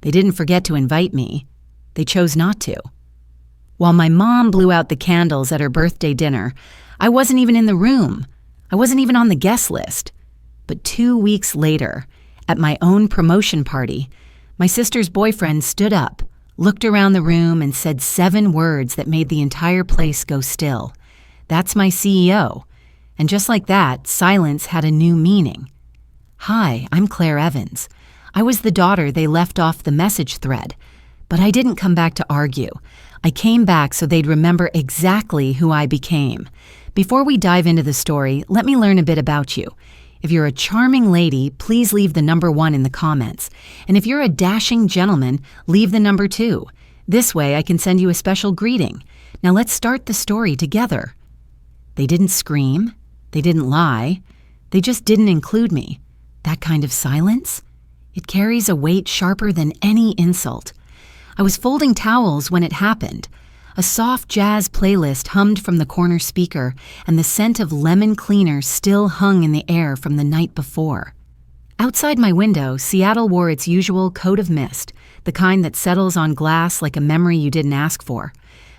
They didn't forget to invite me. They chose not to. While my mom blew out the candles at her birthday dinner, I wasn't even in the room. I wasn't even on the guest list. But 2 weeks later, at my own promotion party, my sister's boyfriend stood up, looked around the room, and said 7 words that made the entire place go still. "That's my CEO." And just like that, silence had a new meaning. "Hi, I'm Claire Evans. I was the daughter they left off the message thread. But I didn't come back to argue. I came back so they'd remember exactly who I became." Before we dive into the story, let me learn a bit about you. If you're a charming lady, please leave the number 1 in the comments. And if you're a dashing gentleman, leave the number 2. This way I can send you a special greeting. Now let's start the story together. They didn't scream. They didn't lie. They just didn't include me. That kind of silence? It carries a weight sharper than any insult. I was folding towels when it happened. A soft jazz playlist hummed from the corner speaker, and the scent of lemon cleaner still hung in the air from the night before. Outside my window, Seattle wore its usual coat of mist, the kind that settles on glass like a memory you didn't ask for.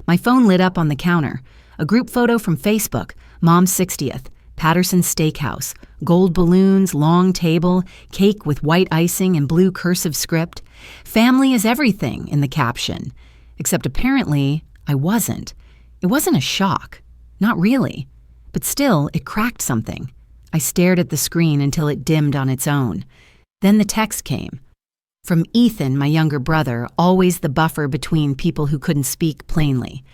My phone lit up on the counter. A group photo from Facebook, Mom's 60th, Patterson Steakhouse, gold balloons, long table, cake with white icing and blue cursive script. "Family is everything" in the caption. Except apparently, I wasn't. It wasn't a shock. Not really. But still, it cracked something. I stared at the screen until it dimmed on its own. Then the text came. From Ethan, my younger brother, always the buffer between people who couldn't speak plainly.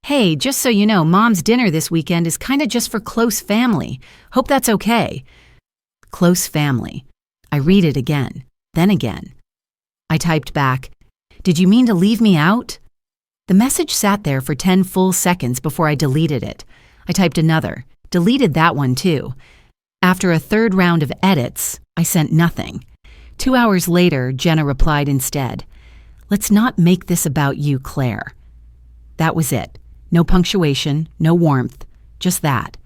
"Hey, just so you know, Mom's dinner this weekend is kinda just for close family. Hope that's okay." Close family. I read it again, then again. I typed back, "Did you mean to leave me out?" The message sat there for 10 full seconds before I deleted it. I typed another, deleted that one too. After a 3rd round of edits, I sent nothing. 2 hours later, Jenna replied instead, "Let's not make this about you, Claire." That was it. No punctuation, no warmth, just that.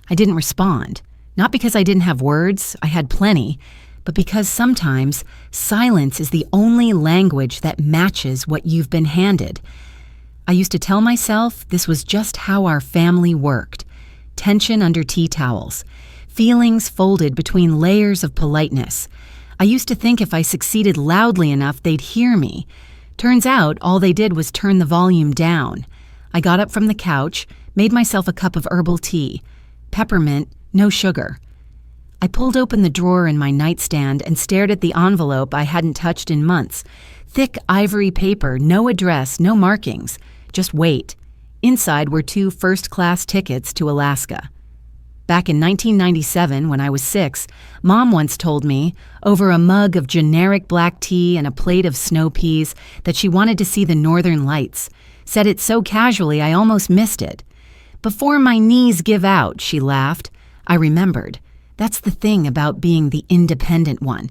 I didn't respond. Not because I didn't have words, I had plenty, but because sometimes silence is the only language that matches what you've been handed. I used to tell myself this was just how our family worked. Tension under tea towels. Feelings folded between layers of politeness. I used to think if I succeeded loudly enough, they'd hear me. Turns out all they did was turn the volume down. I got up from the couch, made myself a cup of herbal tea. Peppermint, no sugar. I pulled open the drawer in my nightstand and stared at the envelope I hadn't touched in months. Thick ivory paper, no address, no markings. Just wait. Inside were 2 first-class tickets to Alaska. Back in 1997, when I was 6, Mom once told me, over a mug of generic black tea and a plate of snow peas, that she wanted to see the northern lights. Said it so casually I almost missed it. "Before my knees give out," she laughed. I remembered. That's the thing about being the independent one.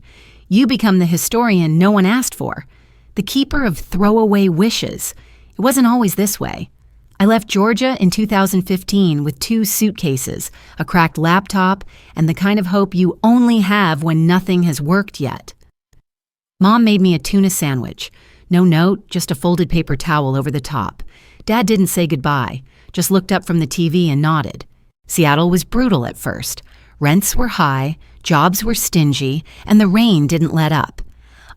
You become the historian no one asked for. The keeper of throwaway wishes. It wasn't always this way. I left Georgia in 2015 with 2 suitcases, a cracked laptop, and the kind of hope you only have when nothing has worked yet. Mom made me a tuna sandwich. No note, just a folded paper towel over the top. Dad didn't say goodbye, just looked up from the TV and nodded. Seattle was brutal at first. Rents were high, jobs were stingy, and the rain didn't let up.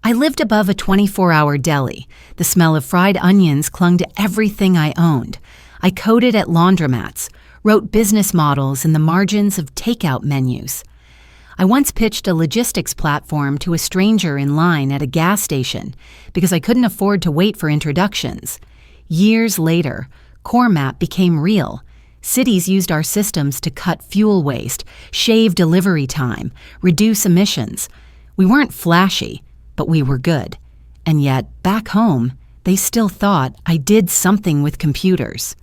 I lived above a 24-hour deli. The smell of fried onions clung to everything I owned. I coded at laundromats, wrote business models in the margins of takeout menus. I once pitched a logistics platform to a stranger in line at a gas station because I couldn't afford to wait for introductions. Years later, CoreMap became real. Cities used our systems to cut fuel waste, shave delivery time, reduce emissions. We weren't flashy, but we were good. And yet, back home, they still thought I did something with computers.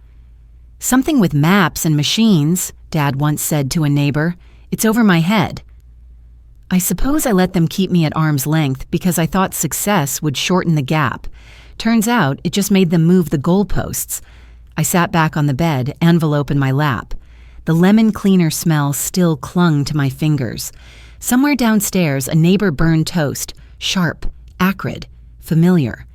"Something with maps and machines," Dad once said to a neighbor. "It's over my head." I suppose I let them keep me at arm's length because I thought success would shorten the gap. Turns out it just made them move the goalposts. I sat back on the bed, envelope in my lap. The lemon cleaner smell still clung to my fingers. Somewhere downstairs, a neighbor burned toast, sharp, acrid, familiar.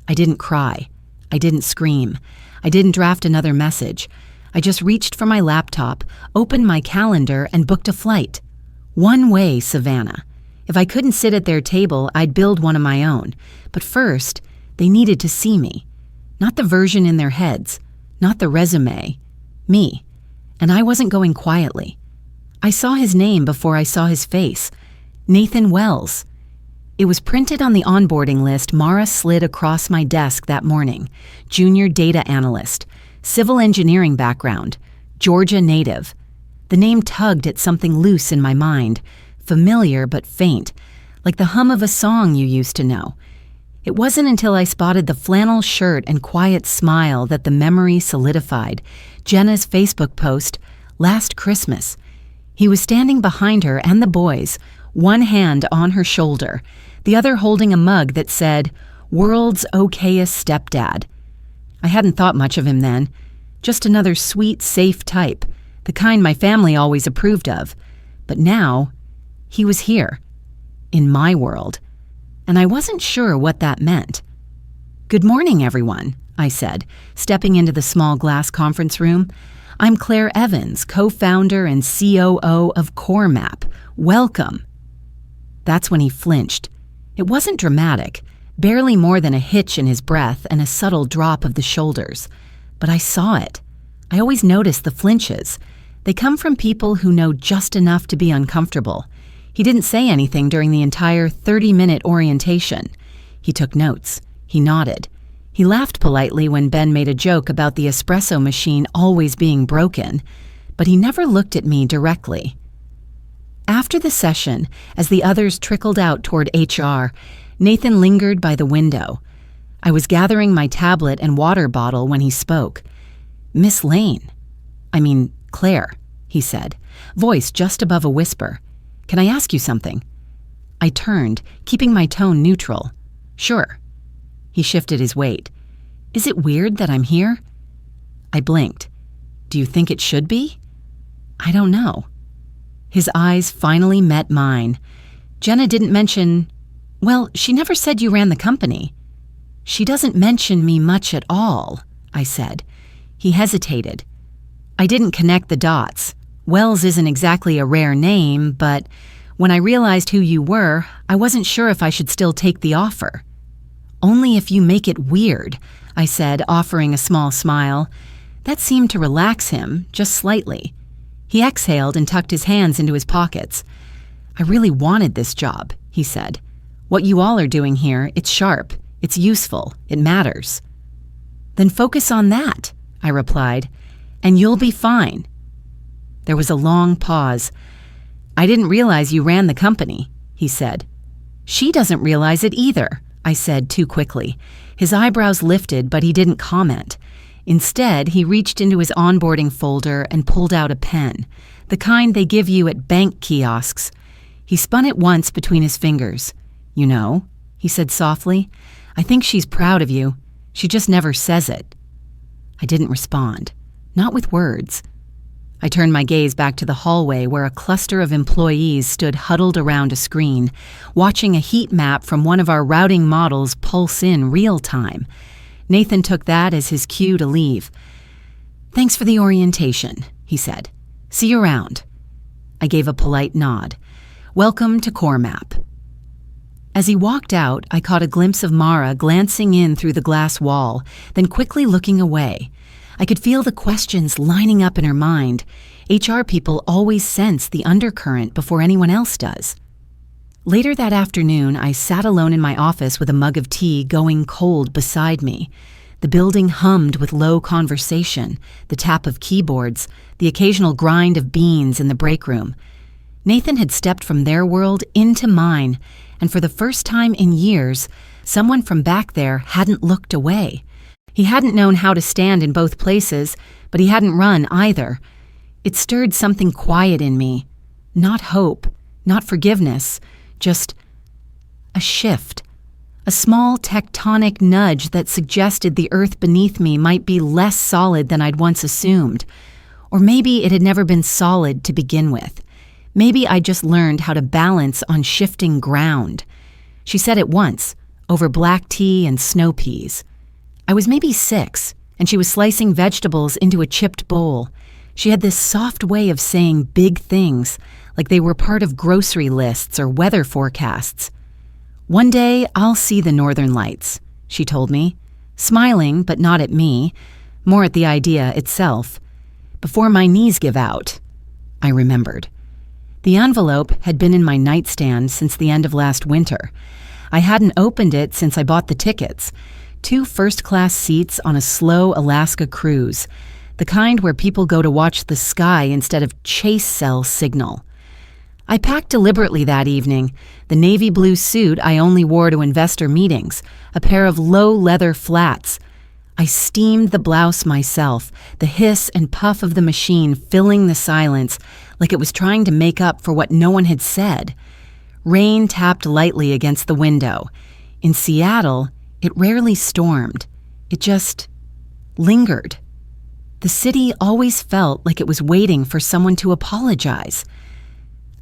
I didn't cry. I didn't scream. I didn't draft another message. I just reached for my laptop, opened my calendar, and booked a flight. One way, Savannah. If I couldn't sit at their table, I'd build one of my own. But first, they needed to see me. Not the version in their heads, not the resume. Me. And I wasn't going quietly. I saw his name before I saw his face. Nathan Wells. It was printed on the onboarding list Mara slid across my desk that morning. Junior data analyst. Civil engineering background. Georgia native. The name tugged at something loose in my mind. Familiar but faint. Like the hum of a song you used to know. It wasn't until I spotted the flannel shirt and quiet smile that the memory solidified. Jenna's Facebook post, last Christmas. He was standing behind her and the boys, one hand on her shoulder, the other holding a mug that said, "World's okayest stepdad." I hadn't thought much of him then. Just another sweet, safe type, the kind my family always approved of. But now, he was here, in my world, and I wasn't sure what that meant. "Good morning, everyone," I said, stepping into the small glass conference room. "I'm Claire Evans, co-founder and COO of CoreMap. Welcome." That's when he flinched. It wasn't dramatic, barely more than a hitch in his breath and a subtle drop of the shoulders. But I saw it. I always notice the flinches. They come from people who know just enough to be uncomfortable. He didn't say anything during the entire 30-minute orientation. He took notes. He nodded. He laughed politely when Ben made a joke about the espresso machine always being broken, but he never looked at me directly. After the session, as the others trickled out toward HR, Nathan lingered by the window. I was gathering my tablet and water bottle when he spoke. "Miss Lane. Claire," he said, voice just above a whisper. "Can I ask you something?" I turned, keeping my tone neutral. "Sure." He shifted his weight. "Is it weird that I'm here?" I blinked. "Do you think it should be?" "I don't know." His eyes finally met mine. "Jenna didn't mention... Well, she never said you ran the company." "She doesn't mention me much at all," I said. He hesitated. I didn't connect the dots. Wells isn't exactly a rare name, but when I realized who you were, I wasn't sure if I should still take the offer. "Only if you make it weird," I said, offering a small smile. That seemed to relax him, just slightly. He exhaled and tucked his hands into his pockets. "I really wanted this job," he said. "What you all are doing here, it's sharp, it's useful, it matters." "Then focus on that," I replied, "and you'll be fine." There was a long pause. "I didn't realize you ran the company," he said. "She doesn't realize it either," I said too quickly. His eyebrows lifted, but he didn't comment. Instead, he reached into his onboarding folder and pulled out a pen, the kind they give you at bank kiosks. He spun it once between his fingers. "You know," he said softly, "I think she's proud of you. She just never says it." I didn't respond, not with words. I turned my gaze back to the hallway where a cluster of employees stood huddled around a screen, watching a heat map from one of our routing models pulse in real time. Nathan took that as his cue to leave. "Thanks for the orientation," he said. "See you around." I gave a polite nod. "Welcome to CoreMap." As he walked out, I caught a glimpse of Mara glancing in through the glass wall, then quickly looking away. I could feel the questions lining up in her mind. HR people always sense the undercurrent before anyone else does. Later that afternoon, I sat alone in my office with a mug of tea going cold beside me. The building hummed with low conversation, the tap of keyboards, the occasional grind of beans in the break room. Nathan had stepped from their world into mine, and for the first time in years, someone from back there hadn't looked away. He hadn't known how to stand in both places, but he hadn't run either. It stirred something quiet in me. Not hope, not forgiveness, just a shift. A small tectonic nudge that suggested the earth beneath me might be less solid than I'd once assumed. Or maybe it had never been solid to begin with. Maybe I just learned how to balance on shifting ground. She said it once, over black tea and snow peas. I was maybe 6, and she was slicing vegetables into a chipped bowl. She had this soft way of saying big things, like they were part of grocery lists or weather forecasts. "One day, I'll see the northern lights," she told me, smiling but not at me, more at the idea itself. "Before my knees give out." I remembered. The envelope had been in my nightstand since the end of last winter. I hadn't opened it since I bought the tickets. 2 first-class seats on a slow Alaska cruise, the kind where people go to watch the sky instead of chase cell signal. I packed deliberately that evening, the navy blue suit I only wore to investor meetings, a pair of low leather flats. I steamed the blouse myself, the hiss and puff of the machine filling the silence like it was trying to make up for what no one had said. Rain tapped lightly against the window. In Seattle, it rarely stormed. It just lingered. The city always felt like it was waiting for someone to apologize.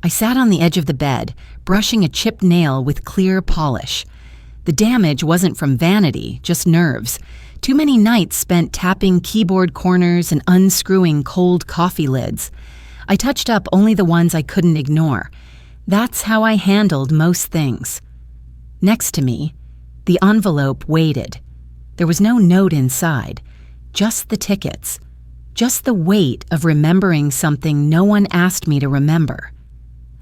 I sat on the edge of the bed, brushing a chipped nail with clear polish. The damage wasn't from vanity, just nerves. Too many nights spent tapping keyboard corners and unscrewing cold coffee lids. I touched up only the ones I couldn't ignore. That's how I handled most things. Next to me, the envelope waited. There was no note inside, just the tickets, just the weight of remembering something no one asked me to remember.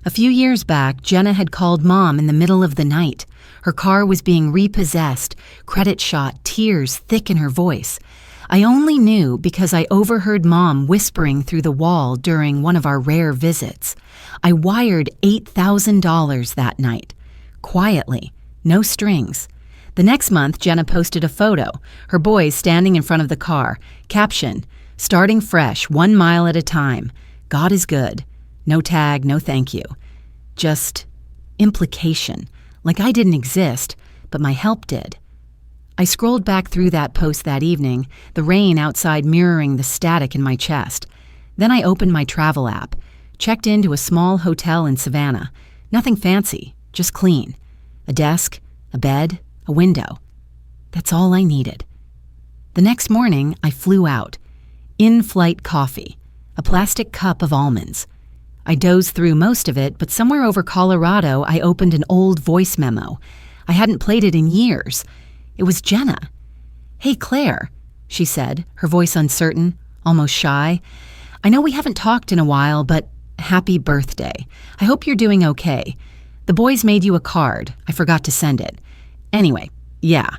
A few years back, Jenna had called Mom in the middle of the night. Her car was being repossessed, credit shot, tears thick in her voice. I only knew because I overheard Mom whispering through the wall during one of our rare visits. I wired $8,000 that night. Quietly, no strings. The next month, Jenna posted a photo, her boys standing in front of the car. Caption, "Starting fresh, 1 mile at a time. God is good." No tag, no thank you. Just implication, like I didn't exist, but my help did. I scrolled back through that post that evening, the rain outside mirroring the static in my chest. Then I opened my travel app, checked into a small hotel in Savannah. Nothing fancy, just clean. A desk, a bed, a window. That's all I needed. The next morning, I flew out. In-flight coffee, a plastic cup of almonds. I dozed through most of it, but somewhere over Colorado, I opened an old voice memo. I hadn't played it in years. It was Jenna. "Hey, Claire," she said, her voice uncertain, almost shy. "I know we haven't talked in a while, but happy birthday. I hope you're doing okay. The boys made you a card. I forgot to send it. Anyway, yeah."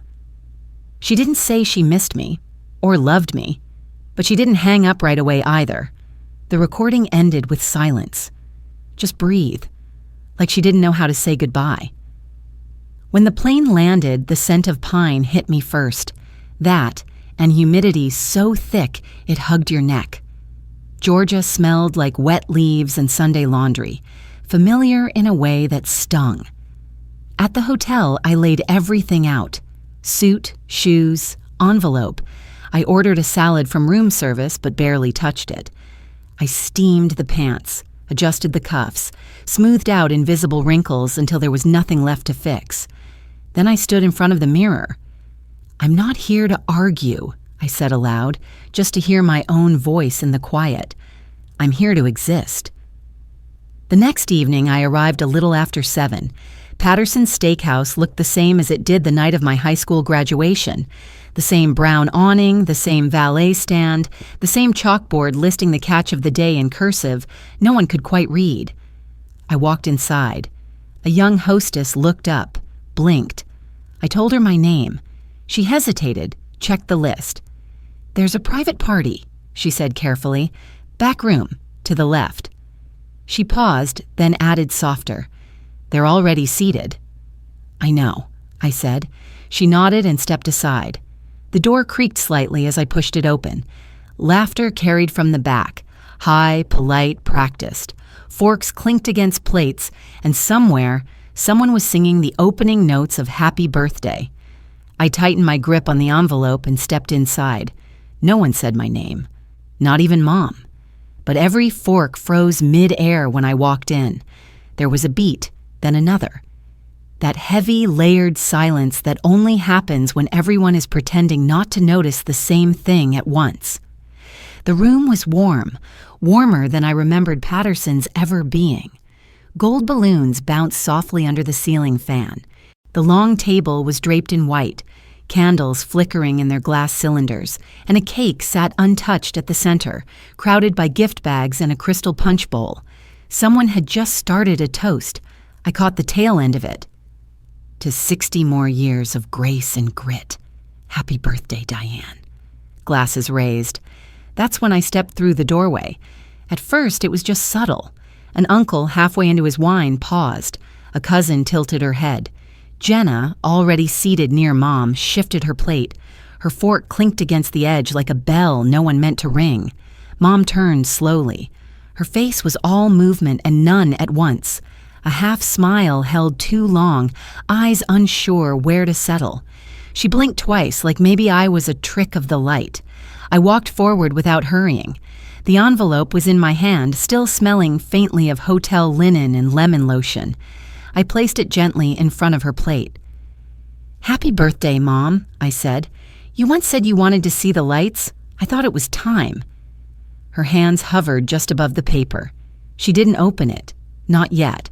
She didn't say she missed me, or loved me, but she didn't hang up right away either. The recording ended with silence. Just breathe, like she didn't know how to say goodbye. When the plane landed, the scent of pine hit me first. That, and humidity so thick it hugged your neck. Georgia smelled like wet leaves and Sunday laundry, familiar in a way that stung. At the hotel, I laid everything out. Suit, shoes, envelope. I ordered a salad from room service, but barely touched it. I steamed the pants, adjusted the cuffs, smoothed out invisible wrinkles until there was nothing left to fix. Then I stood in front of the mirror. "I'm not here to argue," I said aloud, just to hear my own voice in the quiet. "I'm here to exist." The next evening, I arrived a little after 7. Patterson's Steakhouse looked the same as it did the night of my high school graduation. The same brown awning, the same valet stand, the same chalkboard listing the catch of the day in cursive no one could quite read. I walked inside. A young hostess looked up, blinked. I told her my name. She hesitated, checked the list. "There's a private party," she said carefully. "Back room, to the left." She paused, then added softer. "They're already seated." "I know," I said. She nodded and stepped aside. The door creaked slightly as I pushed it open. Laughter carried from the back, high, polite, practiced. Forks clinked against plates, and somewhere, someone was singing the opening notes of Happy Birthday. I tightened my grip on the envelope and stepped inside. No one said my name, not even Mom. But every fork froze mid-air when I walked in. There was a beat, then another. that heavy, layered silence that only happens when everyone is pretending not to notice the same thing at once. The room was warm, warmer than I remembered Patterson's ever being. Gold balloons bounced softly under the ceiling fan. The long table was draped in white, candles flickering in their glass cylinders, and a cake sat untouched at the center, crowded by gift bags and a crystal punch bowl. Someone had just started a toast. I caught the tail end of it. To 60 more years of grace and grit. Happy birthday, Diane. Glasses raised. That's when I stepped through the doorway. At first, it was just subtle. An uncle, halfway into his wine, paused. A cousin tilted her head. Jenna, already seated near Mom, shifted her plate. Her fork clinked against the edge like a bell no one meant to ring. Mom turned slowly. Her face was all movement and none at once. A half smile held too long, eyes unsure where to settle. She blinked twice, like maybe I was a trick of the light. I walked forward without hurrying. The envelope was in my hand, still smelling faintly of hotel linen and lemon lotion. I placed it gently in front of her plate. "Happy birthday, Mom," I said. "You once said you wanted to see the lights. I thought it was time." Her hands hovered just above the paper. She didn't open it. Not yet.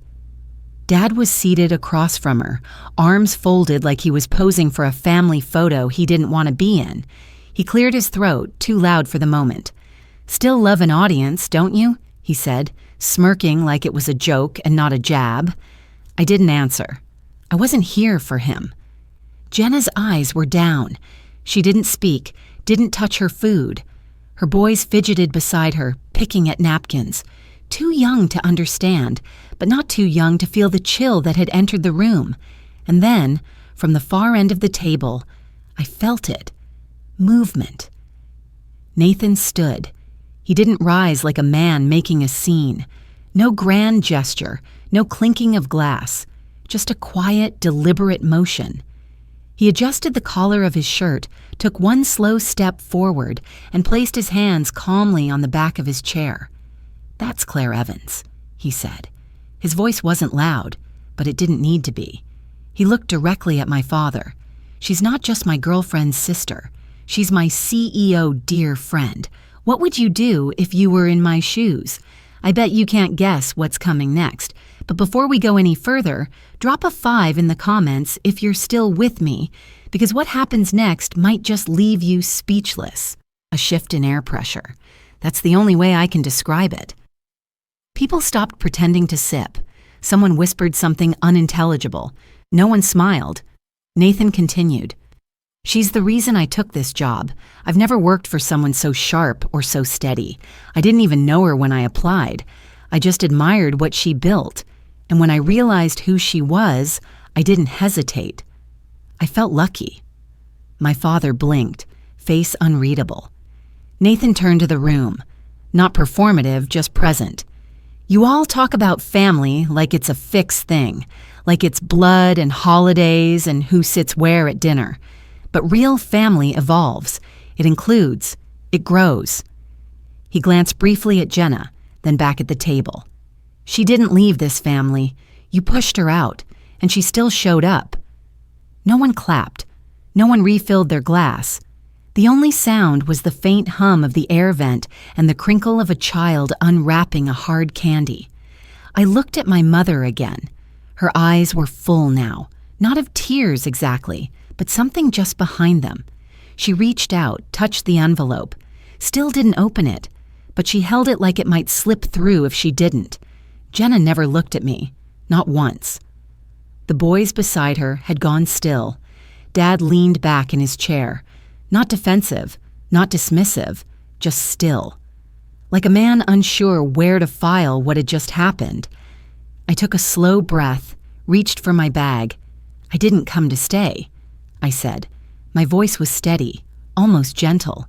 Dad was seated across from her, arms folded like he was posing for a family photo he didn't want to be in. He cleared his throat, too loud for the moment. "Still love an audience, don't you?" he said, smirking like it was a joke and not a jab. I didn't answer. I wasn't here for him. Jenna's eyes were down. She didn't speak, didn't touch her food. Her boys fidgeted beside her, picking at napkins. Too young to understand, but not too young to feel the chill that had entered the room. And then, from the far end of the table, I felt it. Movement. Nathan stood. He didn't rise like a man making a scene. No grand gesture, no clinking of glass, just a quiet, deliberate motion. He adjusted the collar of his shirt, took one slow step forward, and placed his hands calmly on the back of his chair. "That's Claire Evans," he said. His voice wasn't loud, but it didn't need to be. He looked directly at my father. "She's not just my girlfriend's sister. She's my CEO dear friend. What would you do if you were in my shoes? I bet you can't guess what's coming next. But before we go any further, drop a 5 in the comments if you're still with me, because what happens next might just leave you speechless." A shift in air pressure. That's the only way I can describe it. People stopped pretending to sip. Someone whispered something unintelligible. No one smiled. Nathan continued. "She's the reason I took this job. I've never worked for someone so sharp or so steady. I didn't even know her when I applied. I just admired what she built. And when I realized who she was, I didn't hesitate. I felt lucky." My father blinked, face unreadable. Nathan turned to the room. Not performative, just present. "You all talk about family like it's a fixed thing, like it's blood and holidays and who sits where at dinner. But real family evolves. It includes. It grows." He glanced briefly at Jenna, then back at the table. "She didn't leave this family. You pushed her out, and she still showed up." No one clapped. No one refilled their glass. The only sound was the faint hum of the air vent and the crinkle of a child unwrapping a hard candy. I looked at my mother again. Her eyes were full now, not of tears exactly, but something just behind them. She reached out, touched the envelope, still didn't open it, but she held it like it might slip through if she didn't. Jenna never looked at me, not once. The boys beside her had gone still. Dad leaned back in his chair, not defensive, not dismissive, just still. Like a man unsure where to file what had just happened. I took a slow breath, reached for my bag. "I didn't come to stay," I said. My voice was steady, almost gentle.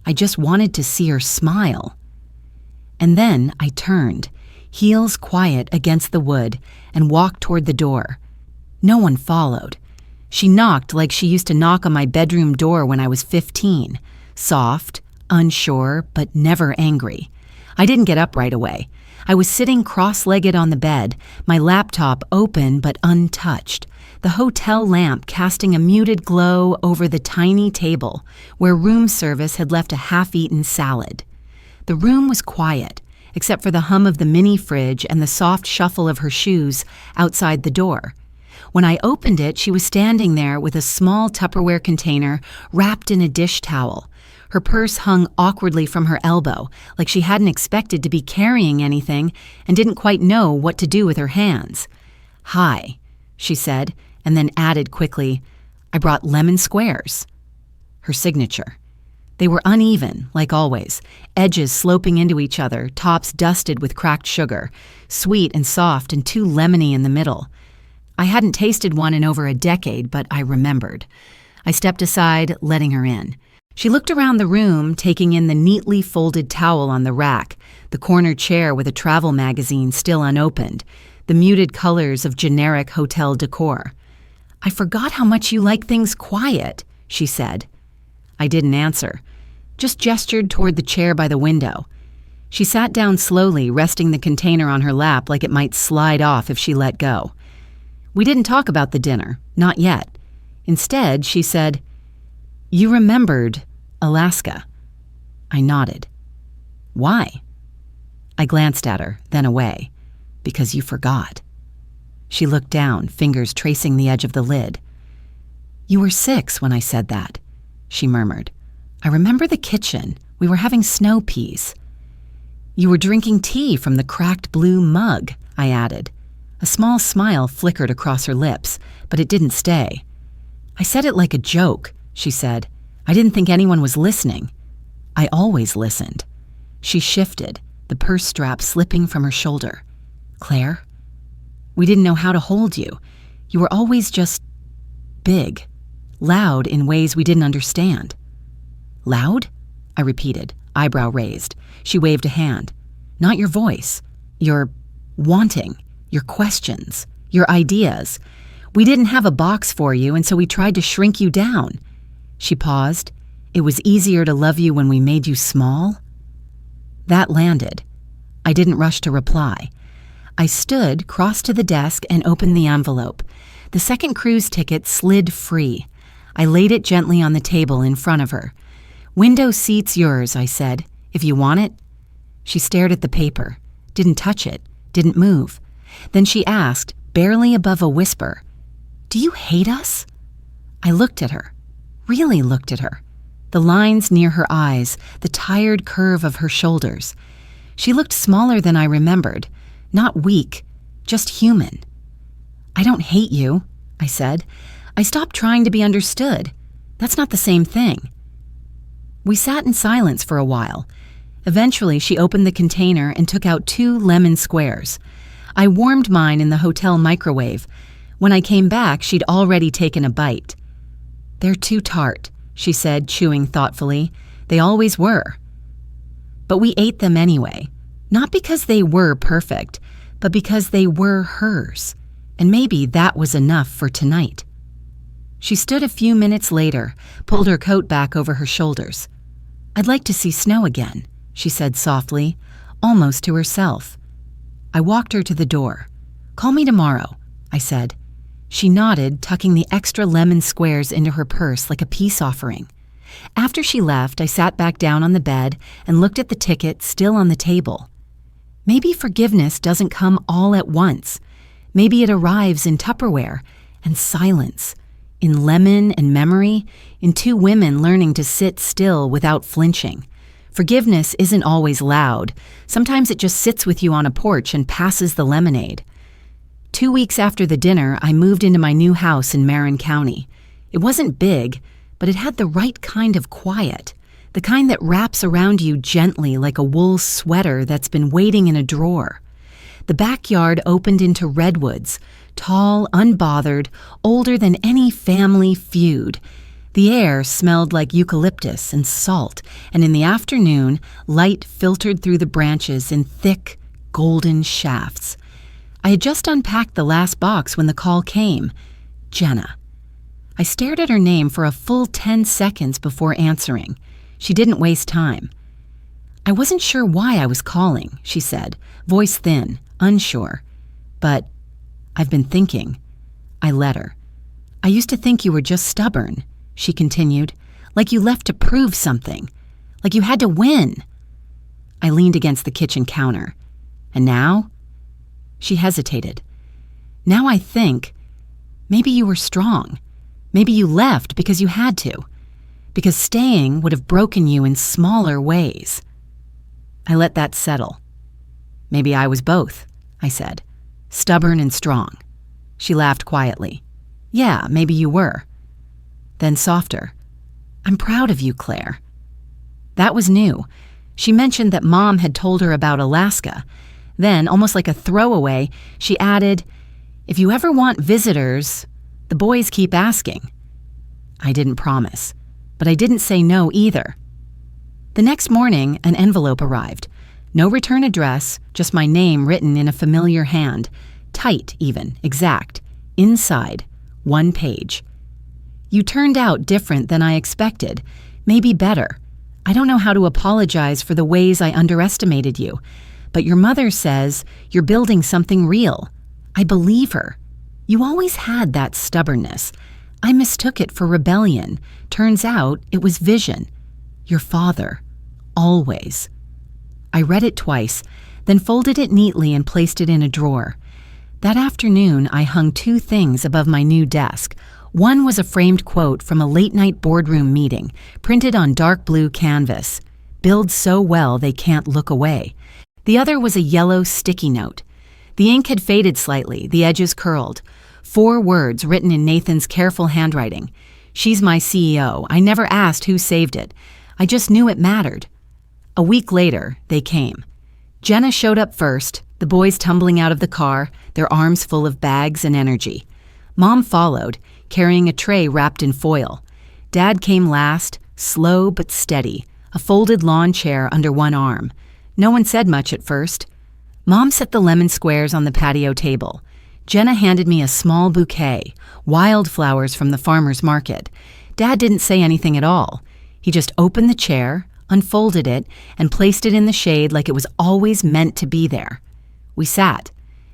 "I just wanted to see her smile." And then I turned, heels quiet against the wood, and walked toward the door. No one followed. She knocked like she used to knock on my bedroom door when I was 15, soft, unsure, but never angry. I didn't get up right away. I was sitting cross-legged on the bed, my laptop open but untouched, the hotel lamp casting a muted glow over the tiny table where room service had left a half-eaten salad. The room was quiet, except for the hum of the mini fridge and the soft shuffle of her shoes outside the door. When I opened it, she was standing there with a small Tupperware container wrapped in a dish towel. Her purse hung awkwardly from her elbow, like she hadn't expected to be carrying anything and didn't quite know what to do with her hands. "Hi," she said, and then added quickly, "I brought lemon squares." Her signature. They were uneven, like always, edges sloping into each other, tops dusted with cracked sugar, sweet and soft and too lemony in the middle. I hadn't tasted one in over a decade, but I remembered. I stepped aside, letting her in. She looked around the room, taking in the neatly folded towel on the rack, the corner chair with a travel magazine still unopened, the muted colors of generic hotel decor. "I forgot how much you like things quiet," she said. I didn't answer, just gestured toward the chair by the window. She sat down slowly, resting the container on her lap like it might slide off if she let go. We didn't talk about the dinner, not yet. Instead, she said, "You remembered Alaska." I nodded. "Why?" I glanced at her, then away. "Because you forgot." She looked down, fingers tracing the edge of the lid. "You were 6 when I said that," she murmured. "I remember the kitchen. We were having snow peas." "You were drinking tea from the cracked blue mug," I added. A small smile flickered across her lips, but it didn't stay. "I said it like a joke," she said. "I didn't think anyone was listening." I always listened. She shifted, the purse strap slipping from her shoulder. "Claire, we didn't know how to hold you. You were always just big, loud in ways we didn't understand." "Loud?" I repeated, eyebrow raised. She waved a hand. "Not your voice. Your wanting, your questions, your ideas. We didn't have a box for you, and so we tried to shrink you down." She paused. "It was easier to love you when we made you small?" That landed. I didn't rush to reply. I stood, crossed to the desk, and opened the envelope. The second cruise ticket slid free. I laid it gently on the table in front of her. "Window seat's yours," I said, "if you want it." She stared at the paper, didn't touch it, didn't move. Then she asked, barely above a whisper, "Do you hate us?" I looked at her, really looked at her. The lines near her eyes, the tired curve of her shoulders. She looked smaller than I remembered, not weak, just human. "I don't hate you," I said. "I stopped trying to be understood. That's not the same thing." We sat in silence for a while. Eventually, she opened the container and took out 2 lemon squares. I warmed mine in the hotel microwave. When I came back, she'd already taken a bite. "They're too tart," she said, chewing thoughtfully. "They always were." But we ate them anyway, not because they were perfect, but because they were hers, and maybe that was enough for tonight. She stood a few minutes later, pulled her coat back over her shoulders. "I'd like to see snow again," she said softly, almost to herself. I walked her to the door. "Call me tomorrow," I said. She nodded, tucking the extra lemon squares into her purse like a peace offering. After she left, I sat back down on the bed and looked at the ticket still on the table. Maybe forgiveness doesn't come all at once. Maybe it arrives in Tupperware and silence, in lemon and memory, in 2 women learning to sit still without flinching. Forgiveness isn't always loud. Sometimes it just sits with you on a porch and passes the lemonade. 2 weeks after the dinner, I moved into my new house in Marin County. It wasn't big, but it had the right kind of quiet, the kind that wraps around you gently like a wool sweater that's been waiting in a drawer. The backyard opened into redwoods, tall, unbothered, older than any family feud. The air smelled like eucalyptus and salt, and in the afternoon, light filtered through the branches in thick, golden shafts. I had just unpacked the last box when the call came. Jenna. I stared at her name for a full 10 seconds before answering. She didn't waste time. "I wasn't sure why I was calling," she said, voice thin, unsure. "But I've been thinking." I let her. "I used to think you were just stubborn," she continued, "like you left to prove something, like you had to win." I leaned against the kitchen counter. "And now?" She hesitated. "Now I think maybe you were strong. Maybe you left because you had to, because staying would have broken you in smaller ways." I let that settle. "Maybe I was both," I said, "stubborn and strong." She laughed quietly. "Yeah, maybe you were." Then softer, "I'm proud of you, Claire." That was new. She mentioned that Mom had told her about Alaska. Then, almost like a throwaway, she added, "If you ever want visitors, the boys keep asking." I didn't promise, but I didn't say no either. The next morning, an envelope arrived. No return address, just my name written in a familiar hand. Tight, even, exact. Inside, 1 page. "You turned out different than I expected. Maybe better. I don't know how to apologize for the ways I underestimated you. But your mother says you're building something real. I believe her. You always had that stubbornness. I mistook it for rebellion. Turns out it was vision. Your father. Always." I read it twice, then folded it neatly and placed it in a drawer. That afternoon, I hung 2 things above my new desk. One was a framed quote from a late-night boardroom meeting, printed on dark blue canvas. "Build so well they can't look away." The other was a yellow sticky note. The ink had faded slightly, the edges curled. 4 words written in Nathan's careful handwriting. "She's my CEO. I never asked who saved it. I just knew it mattered." A week later, they came. Jenna showed up first, the boys tumbling out of the car, their arms full of bags and energy. Mom followed, carrying a tray wrapped in foil. Dad came last, slow but steady, a folded lawn chair under one arm. No one said much at first. Mom set the lemon squares on the patio table. Jenna handed me a small bouquet, wildflowers from the farmer's market. Dad didn't say anything at all. He just opened the chair, unfolded it, and placed it in the shade like it was always meant to be there. We sat.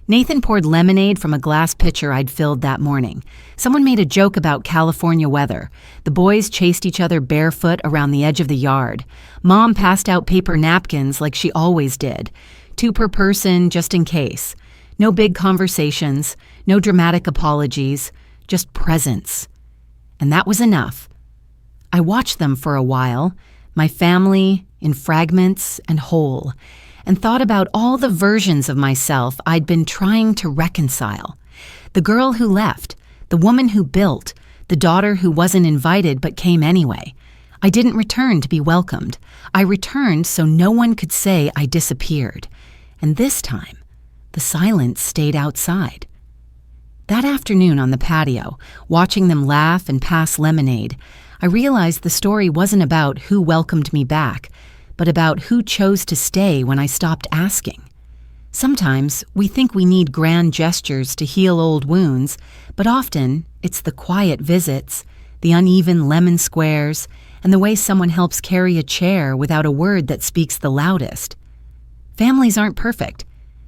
Nathan poured lemonade from a glass pitcher I'd filled that morning. Someone made a joke about California weather. The boys chased each other barefoot around the edge of the yard. Mom passed out paper napkins like she always did. 2 per person, just in case. No big conversations, no dramatic apologies, just presence. And that was enough. I watched them for a while, my family in fragments and whole, and thought about all the versions of myself I'd been trying to reconcile. The girl who left, the woman who built, the daughter who wasn't invited but came anyway. I didn't return to be welcomed. I returned so no one could say I disappeared. And this time, the silence stayed outside. That afternoon on the patio, watching them laugh and pass lemonade, I realized the story wasn't about who welcomed me back, but about who chose to stay when I stopped asking. Sometimes we think we need grand gestures to heal old wounds, but often it's the quiet visits, the uneven lemon squares, and the way someone helps carry a chair without a word that speaks the loudest. Families aren't perfect.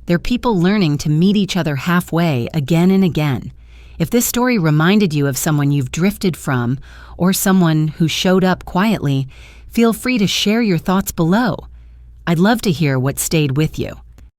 They're people learning to meet each other halfway again and again. If this story reminded you of someone you've drifted from, or someone who showed up quietly, feel free to share your thoughts below. I'd love to hear what stayed with you.